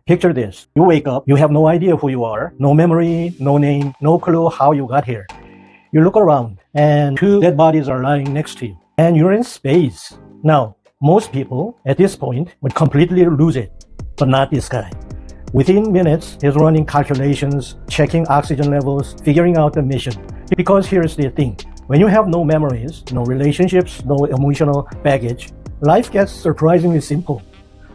Picture this. You wake up, you have no idea who you are, no memory, no name, no clue how you got here. You look around and two dead bodies are lying next to you and you're in space. Now, most people at this point would completely lose it, but not this guy. Within minutes, he's running calculations, checking oxygen levels, figuring out the mission. Because here's the thing, when you have no memories, no relationships, no emotional baggage, life gets surprisingly simple.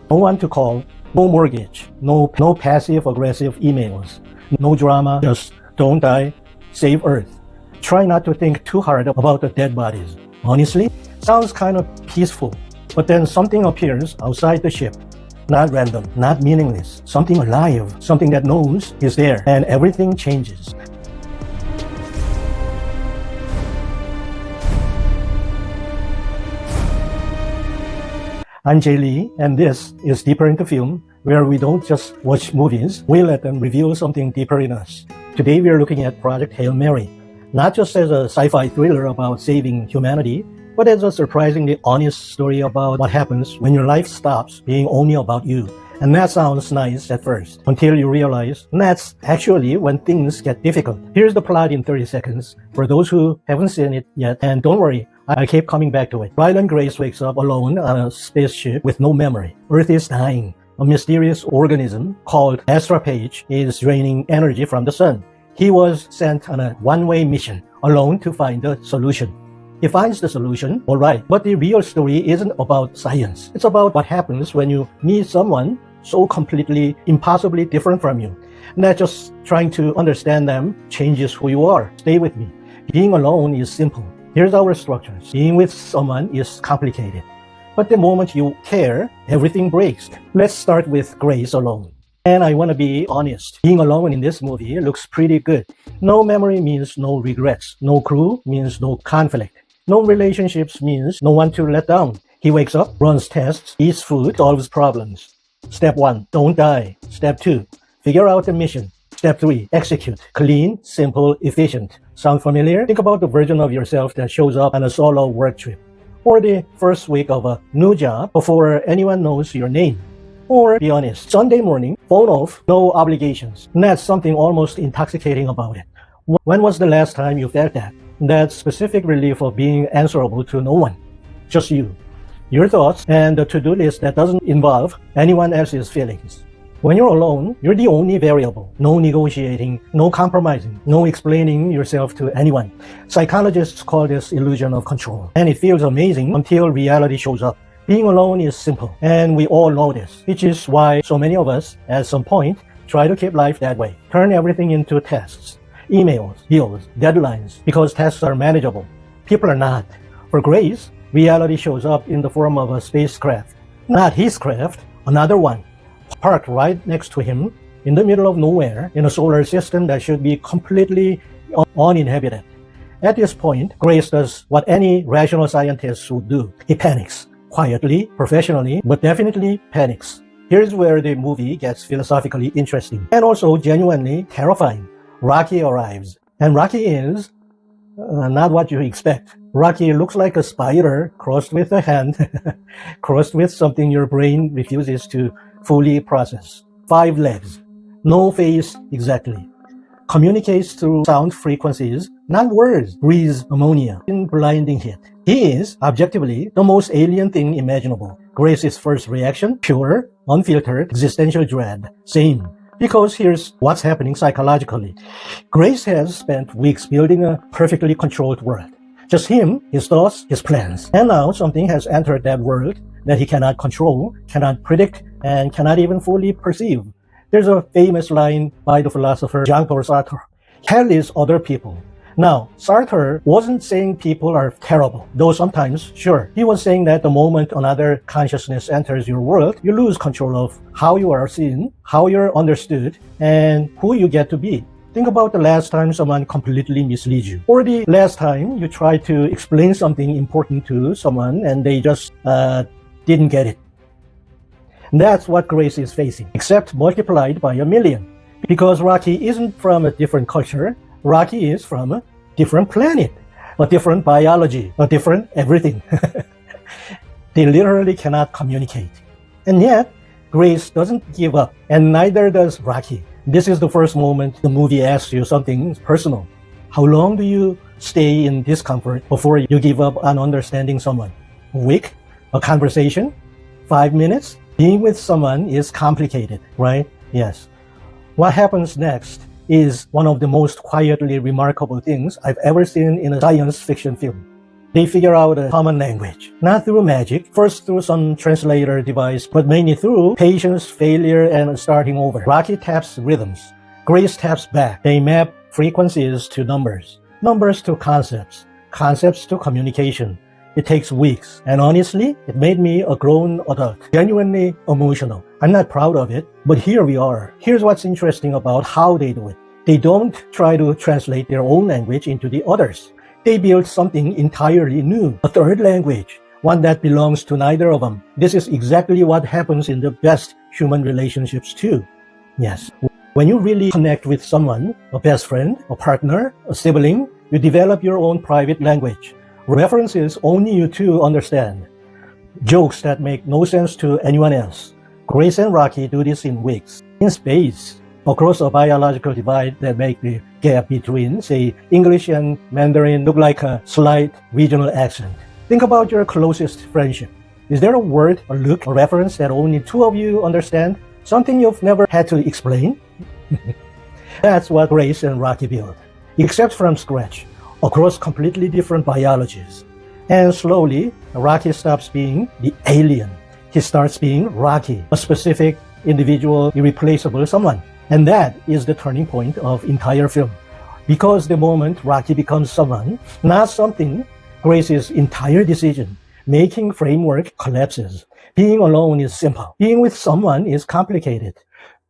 No one to call, no mortgage, no passive-aggressive emails, no drama, just don't die, save Earth. Try not to think too hard about the dead bodies. Honestly, sounds kind of peaceful, but then something appears outside the ship. Not random, not meaningless, something alive, something that knows is there, and everything changes. I'm Jay Lee, and this is Deeper into Film, where we don't just watch movies, we let them reveal something deeper in us. Today we are looking at Project Hail Mary, not just as a sci-fi thriller about saving humanity, but as a surprisingly honest story about what happens when your life stops being only about you. And that sounds nice at first, until you realize that's actually when things get difficult. Here's the plot in 30 seconds, for those who haven't seen it yet, and don't worry, I keep coming back to it. Ryland Grace wakes up alone on a spaceship with no memory. Earth is dying. A mysterious organism called Astra Page is draining energy from the sun. He was sent on a one-way mission, alone to find the solution. He finds the solution, all right, but the real story isn't about science. It's about what happens when you meet someone so completely, impossibly different from you. Not just trying to understand them changes who you are. Stay with me. Being alone is simple. Here's our structures. Being with someone is complicated. But the moment you care, everything breaks. Let's start with Grace alone. And I want to be honest. Being alone in this movie looks pretty good. No memory means no regrets. No crew means no conflict. No relationships means no one to let down. He wakes up, runs tests, eats food, solves problems. Step 1, don't die. Step 2, figure out the mission. Step 3, execute. Clean, simple, efficient. Sound familiar? Think about the version of yourself that shows up on a solo work trip. Or the first week of a new job before anyone knows your name. Or, be honest, Sunday morning, phone off, no obligations. And that's something almost intoxicating about it. When was the last time you felt that? That specific relief of being answerable to no one. Just you, your thoughts, and the to-do list that doesn't involve anyone else's feelings. When you're alone, you're the only variable. No negotiating, no compromising, no explaining yourself to anyone. Psychologists call this illusion of control. And it feels amazing until reality shows up. Being alone is simple, and we all know this, which is why so many of us, at some point, try to keep life that way. Turn everything into tasks. Emails, deals, deadlines, because tasks are manageable. People are not. For Grace, reality shows up in the form of a spacecraft. Not his craft, another one. Parked right next to him, in the middle of nowhere, in a solar system that should be completely uninhabited. At this point, Grace does what any rational scientist would do. He panics. Quietly, professionally, but definitely panics. Here's where the movie gets philosophically interesting, and also genuinely terrifying. Rocky arrives, and Rocky is not what you expect. Rocky looks like a spider crossed with a hand, crossed with something your brain refuses to fully process. 5 legs, no face exactly. Communicates through sound frequencies, not words. Breathes ammonia in blinding heat. He is, objectively, the most alien thing imaginable. Grace's first reaction, pure, unfiltered, existential dread. Same. Because here's what's happening psychologically. Grace has spent weeks building a perfectly controlled world. Just him, his thoughts, his plans. And now something has entered that world that he cannot control, cannot predict, and cannot even fully perceive. There's a famous line by the philosopher Jean-Paul Sartre. Hell is other people. Now, Sartre wasn't saying people are terrible, though sometimes, sure. He was saying that the moment another consciousness enters your world, you lose control of how you are seen, how you're understood, and who you get to be. Think about the last time someone completely misleads you, or the last time you try to explain something important to someone and they just didn't get it. That's what Grace is facing, except multiplied by 1,000,000. Because Rocky isn't from a different culture, Rocky is from a different planet, a different biology, a different everything. They literally cannot communicate. And yet, Grace doesn't give up, and neither does Rocky. This is the first moment the movie asks you something personal. How long do you stay in discomfort before you give up on understanding someone? A week? A conversation? 5 minutes? Being with someone is complicated, right? Yes. What happens next is one of the most quietly remarkable things I've ever seen in a science fiction film. They figure out a common language, not through magic, first through some translator device, but mainly through patience, failure, and starting over. Rocky taps rhythms. Grace taps back. They map frequencies to numbers, numbers to concepts, concepts to communication. It takes weeks, and honestly, it made me a grown adult, genuinely emotional. I'm not proud of it, but here we are. Here's what's interesting about how they do it. They don't try to translate their own language into the others. They build something entirely new, a third language, one that belongs to neither of them. This is exactly what happens in the best human relationships too. Yes, when you really connect with someone, a best friend, a partner, a sibling, you develop your own private language. References only you two understand. Jokes that make no sense to anyone else. Grace and Rocky do this in weeks, in space, across a biological divide that makes the gap between, say, English and Mandarin look like a slight regional accent. Think about your closest friendship. Is there a word, a look, a reference that only two of you understand? Something you've never had to explain? That's what Grace and Rocky build, except from scratch, across completely different biologies. And slowly, Rocky stops being the alien. He starts being Rocky, a specific, individual, irreplaceable someone. And that is the turning point of entire film. Because the moment Rocky becomes someone, not something, Grace's entire decision-making framework collapses. Being alone is simple. Being with someone is complicated.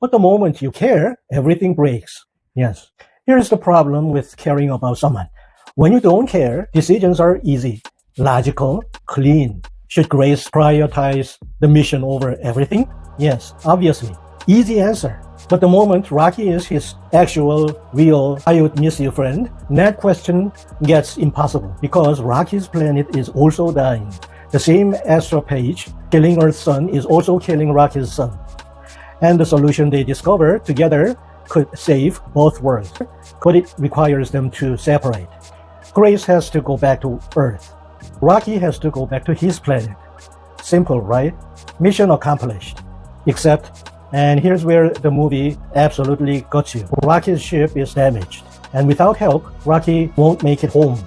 But the moment you care, everything breaks. Yes. Here's the problem with caring about someone. When you don't care, decisions are easy, logical, clean. Should Grace prioritize the mission over everything? Yes, obviously. Easy answer. But the moment Rocky is his actual, real, I would miss you friend, that question gets impossible because Rocky's planet is also dying. The same Astro Page killing Earth's sun is also killing Rocky's sun. And the solution they discover together could save both worlds, but it requires them to separate. Grace has to go back to Earth. Rocky has to go back to his planet. Simple, right? Mission accomplished. Except, and here's where the movie absolutely got you. Rocky's ship is damaged, and without help, Rocky won't make it home.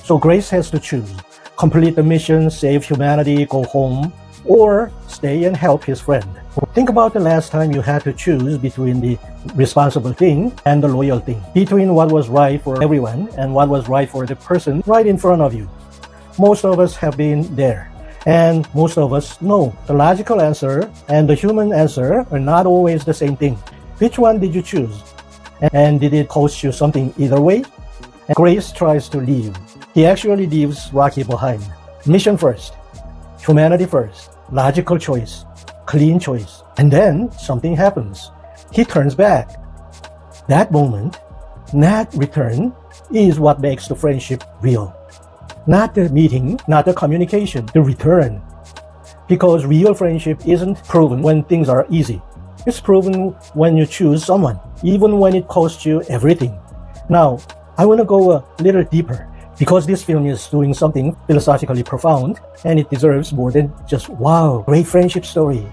So Grace has to choose. Complete the mission, save humanity, go home, or stay and help his friend. Think about the last time you had to choose between the responsible thing and the loyal thing, between what was right for everyone and what was right for the person right in front of you. Most of us have been there, and most of us know the logical answer and the human answer are not always the same thing. Which one did you choose? And did it cost you something either way? And Grace tries to leave. He actually leaves Rocky behind. Mission first, humanity first, logical choice, clean choice. And then something happens. He turns back. That moment, that return, is what makes the friendship real. Not the meeting, not the communication, the return. Because real friendship isn't proven when things are easy. It's proven when you choose someone, even when it costs you everything. Now, I want to go a little deeper, because this film is doing something philosophically profound, and it deserves more than just, wow, great friendship story.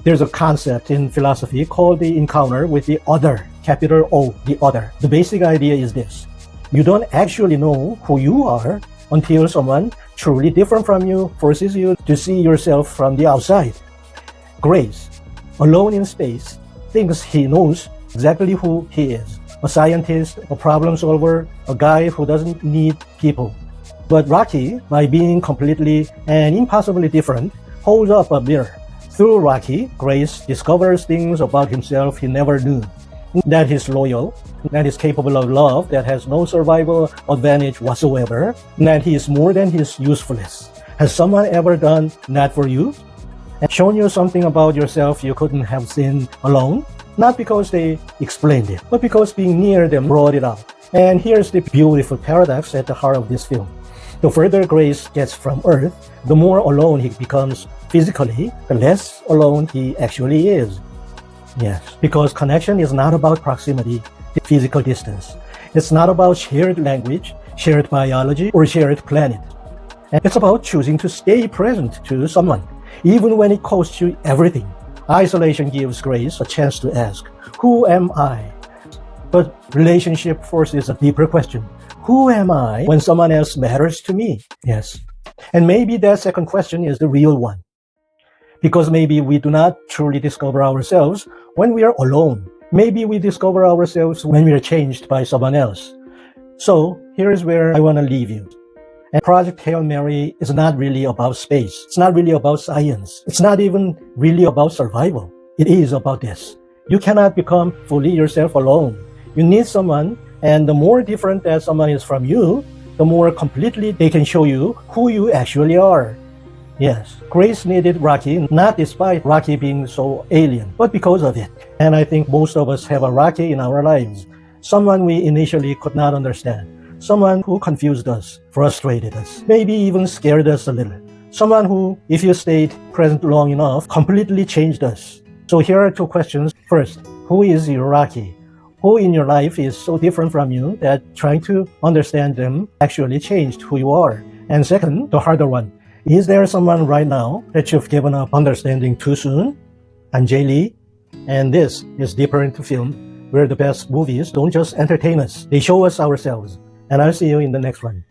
There's a concept in philosophy called the encounter with the other, capital O, the other. The basic idea is this. You don't actually know who you are until someone truly different from you forces you to see yourself from the outside. Grace, alone in space, thinks he knows exactly who he is. A scientist, a problem solver, a guy who doesn't need people. But Rocky, by being completely and impossibly different, holds up a mirror. Through Rocky, Grace discovers things about himself he never knew. That he's loyal, that he's capable of love, that has no survival advantage whatsoever, that he is more than his usefulness. Has someone ever done that for you? And shown you something about yourself you couldn't have seen alone? Not because they explained it, but because being near them brought it out. And here's the beautiful paradox at the heart of this film. The further Grace gets from Earth, the more alone he becomes physically, the less alone he actually is. Yes, because connection is not about proximity, physical distance. It's not about shared language, shared biology, or shared planet. And it's about choosing to stay present to someone, even when it costs you everything. Isolation gives Grace a chance to ask, who am I? But relationship forces a deeper question. Who am I when someone else matters to me? Yes. And maybe that second question is the real one. Because maybe we do not truly discover ourselves when we are alone. Maybe we discover ourselves when we are changed by someone else. So here is where I want to leave you. And Project Hail Mary is not really about space. It's not really about science. It's not even really about survival. It is about this. You cannot become fully yourself alone. You need someone, and the more different that someone is from you, the more completely they can show you who you actually are. Yes, Grace needed Rocky, not despite Rocky being so alien, but because of it. And I think most of us have a Rocky in our lives. Someone we initially could not understand. Someone who confused us, frustrated us, maybe even scared us a little. Someone who, if you stayed present long enough, completely changed us. So here are two questions. First, who is your Rocky? Who in your life is so different from you that trying to understand them actually changed who you are? And second, the harder one, is there someone right now that you've given up understanding too soon? I'm Jay Lee, and this is Deeper into Film, where the best movies don't just entertain us, they show us ourselves. And I'll see you in the next one.